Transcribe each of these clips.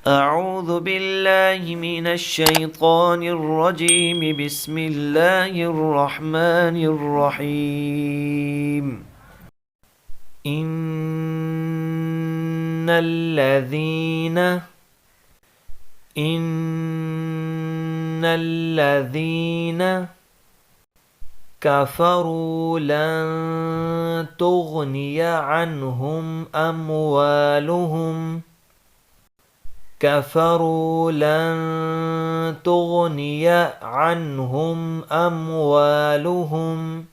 أعوذ بالله من الشيطان الرجيم. بسم الله الرحمن الرحيم. إن الذين كفروا لن تغني عنهم أموالهم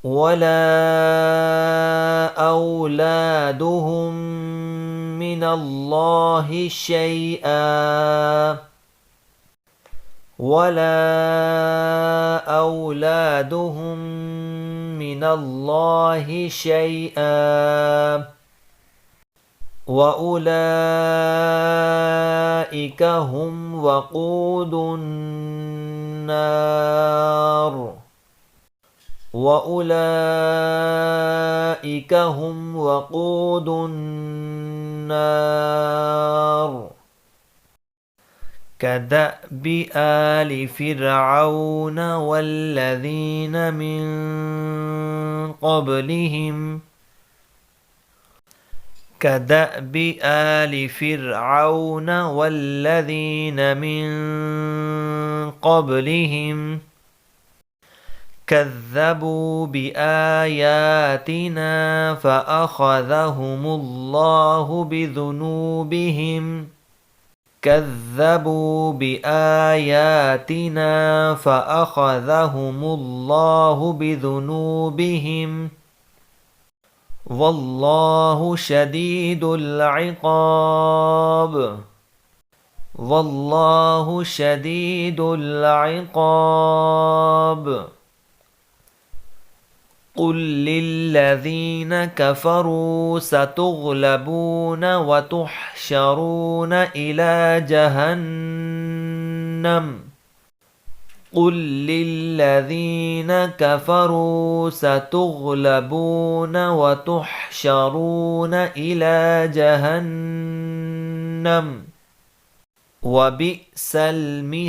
ولا أولادهم من الله شيئا وأولئك هم وقود النار. كدأب آل فرعون والذين من قبلهم كذبوا بآياتنا فأخذهم الله بذنوبهم والله شديد العقاب. قل للذين كفروا ستغلبون وتحشرون إلى جهنم وبئس المهاد.